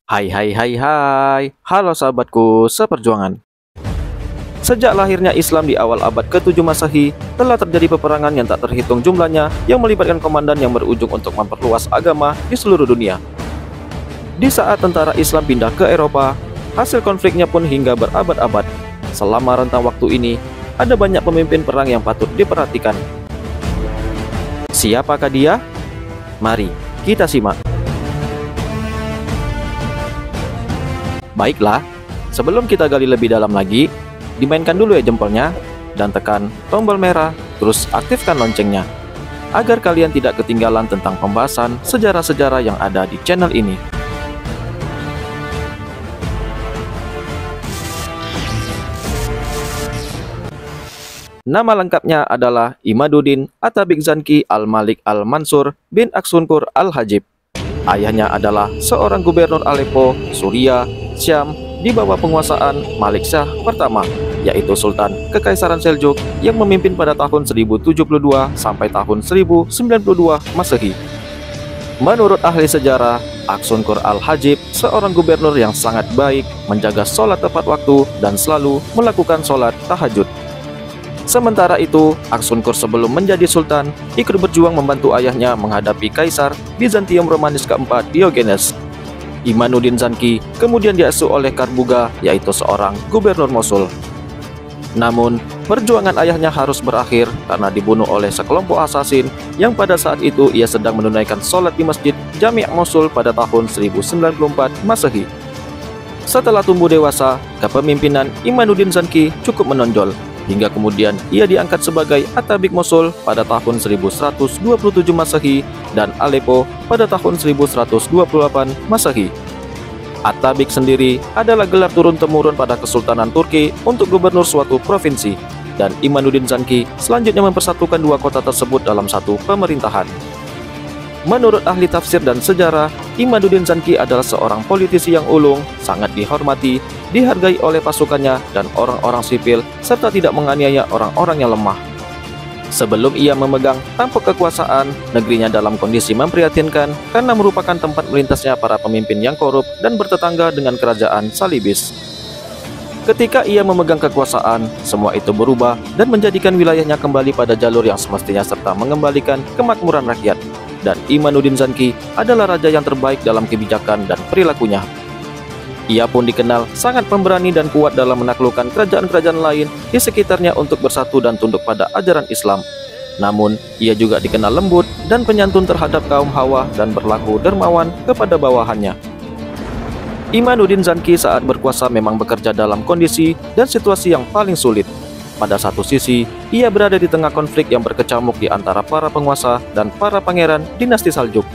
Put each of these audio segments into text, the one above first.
Hai hai hai hai, halo sahabatku seperjuangan. Sejak lahirnya Islam di awal abad ke-7 Masehi, telah terjadi peperangan yang tak terhitung jumlahnya yang melibatkan komandan yang berujung untuk memperluas agama di seluruh dunia. Di saat tentara Islam pindah ke Eropa, hasil konfliknya pun hingga berabad-abad. Selama rentang waktu ini, ada banyak pemimpin perang yang patut diperhatikan. Siapakah dia? Mari kita simak. Baiklah, sebelum kita gali lebih dalam lagi, dimainkan dulu ya jempolnya, dan tekan tombol merah, terus aktifkan loncengnya, agar kalian tidak ketinggalan tentang pembahasan sejarah-sejarah yang ada di channel ini. Nama lengkapnya adalah Imaduddin Atabik Zanki Al-Malik Al-Mansur bin Aksunkur Al-Hajib. Ayahnya adalah seorang gubernur Aleppo, Suriah, Syam di bawah penguasaan Malik Shah pertama, yaitu Sultan Kekaisaran Seljuk yang memimpin pada tahun 1072 sampai tahun 1092 Masehi. Menurut ahli sejarah, Aksunkur Al-Hajib seorang gubernur yang sangat baik, menjaga sholat tepat waktu dan selalu melakukan sholat tahajud. Sementara itu, Aksunkur sebelum menjadi sultan ikut berjuang membantu ayahnya menghadapi Kaisar Bizantium Romanis keempat Diogenes. Imaduddin Zanki kemudian diasuh oleh Karbuga, yaitu seorang gubernur Mosul. Namun, perjuangan ayahnya harus berakhir karena dibunuh oleh sekelompok asasin yang pada saat itu ia sedang menunaikan sholat di Masjid Jami' Mosul pada tahun 1094 Masehi. Setelah tumbuh dewasa, kepemimpinan Imaduddin Zanki cukup menonjol, hingga kemudian ia diangkat sebagai Atabik Mosul pada tahun 1127 Masehi dan Aleppo pada tahun 1128 Masehi. Atabik sendiri adalah gelar turun-temurun pada Kesultanan Turki untuk gubernur suatu provinsi, dan Imaduddin Zanki selanjutnya mempersatukan dua kota tersebut dalam satu pemerintahan. Menurut ahli tafsir dan sejarah, Imaduddin Zanki adalah seorang politisi yang ulung, sangat dihormati, dihargai oleh pasukannya dan orang-orang sipil, serta tidak menganiaya orang-orang yang lemah. Sebelum ia memegang tampuk kekuasaan, negerinya dalam kondisi memprihatinkan karena merupakan tempat melintasnya para pemimpin yang korup dan bertetangga dengan kerajaan Salibis. Ketika ia memegang kekuasaan, semua itu berubah dan menjadikan wilayahnya kembali pada jalur yang semestinya serta mengembalikan kemakmuran rakyat. Dan Imaduddin Zanki adalah raja yang terbaik dalam kebijakan dan perilakunya. Ia pun dikenal sangat pemberani dan kuat dalam menaklukkan kerajaan-kerajaan lain di sekitarnya untuk bersatu dan tunduk pada ajaran Islam. Namun, ia juga dikenal lembut dan penyantun terhadap kaum Hawa dan berlaku dermawan kepada bawahannya. Imaduddin Zanki saat berkuasa memang bekerja dalam kondisi dan situasi yang paling sulit. Pada satu sisi, ia berada di tengah konflik yang berkecamuk di antara para penguasa dan para pangeran dinasti Saljuk.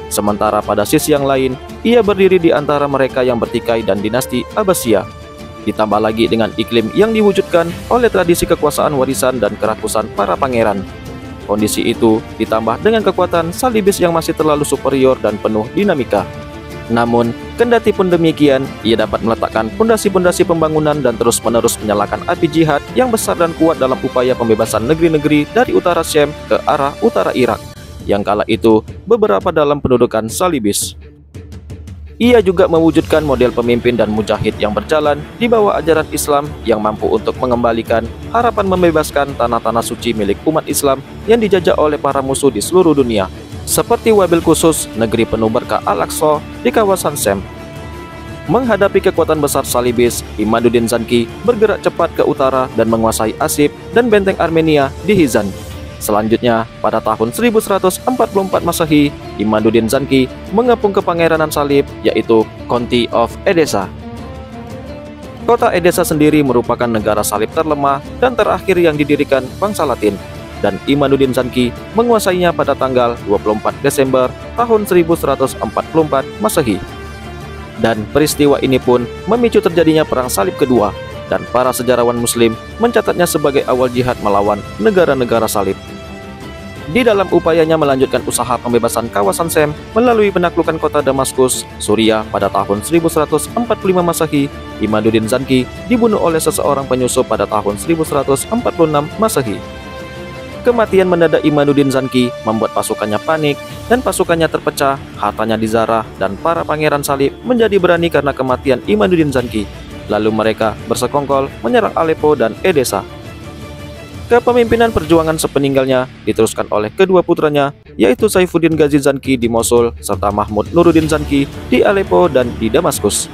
Sementara pada sisi yang lain, ia berdiri di antara mereka yang bertikai dan dinasti Abbasiyah. Ditambah lagi dengan iklim yang diwujudkan oleh tradisi kekuasaan warisan dan kerakusan para pangeran. Kondisi itu ditambah dengan kekuatan Salibis yang masih terlalu superior dan penuh dinamika. Namun, kendati pun demikian, ia dapat meletakkan pondasi-pondasi pembangunan dan terus-menerus menyalakan api jihad yang besar dan kuat dalam upaya pembebasan negeri-negeri dari utara Syam ke arah utara Irak, yang kala itu beberapa dalam pendudukan Salibis. Ia juga mewujudkan model pemimpin dan mujahid yang berjalan di bawah ajaran Islam yang mampu untuk mengembalikan harapan membebaskan tanah-tanah suci milik umat Islam yang dijajah oleh para musuh di seluruh dunia, seperti wabil khusus negeri penuh berkah Al-Aqsa di kawasan Syam. Menghadapi kekuatan besar Salibis, Imaduddin Zanki bergerak cepat ke utara dan menguasai Asib dan benteng Armenia di Hizan. Selanjutnya, pada tahun 1144 Masehi, Imaduddin Zanki mengepung kepangeranan Salib, yaitu County of Edessa. Kota Edessa sendiri merupakan negara Salib terlemah dan terakhir yang didirikan bangsa Latin, dan Imaduddin Zanki menguasainya pada tanggal 24 Desember tahun 1144 Masehi. Dan peristiwa ini pun memicu terjadinya Perang Salib kedua, dan para sejarawan Muslim mencatatnya sebagai awal jihad melawan negara-negara Salib. Di dalam upayanya melanjutkan usaha pembebasan kawasan Syam melalui penaklukan kota Damaskus, Suriah pada tahun 1145 Masehi, Imaduddin Zanki dibunuh oleh seseorang penyusup pada tahun 1146 Masehi. Kematian mendadak Imaduddin Zanki membuat pasukannya panik dan pasukannya terpecah, hartanya dizarah, dan para pangeran salib menjadi berani karena kematian Imaduddin Zanki. Lalu mereka bersekongkol menyerang Aleppo dan Edessa. Kepemimpinan perjuangan sepeninggalnya diteruskan oleh kedua putranya, yaitu Saifuddin Ghazi Zanki di Mosul serta Mahmud Nuruddin Zanki di Aleppo dan di Damaskus.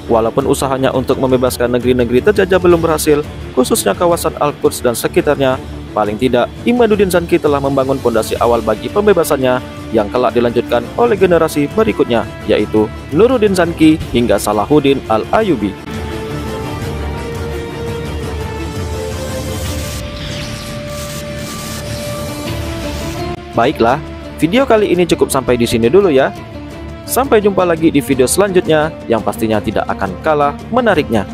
Walaupun usahanya untuk membebaskan negeri-negeri terjajah belum berhasil, khususnya kawasan Al-Quds dan sekitarnya, paling tidak Imaduddin Zanki telah membangun fondasi awal bagi pembebasannya yang kelak dilanjutkan oleh generasi berikutnya, yaitu Nuruddin Zanki hingga Salahuddin Al-Ayyubi. Baiklah, video kali ini cukup sampai di sini dulu ya. Sampai jumpa lagi di video selanjutnya yang pastinya tidak akan kalah menariknya.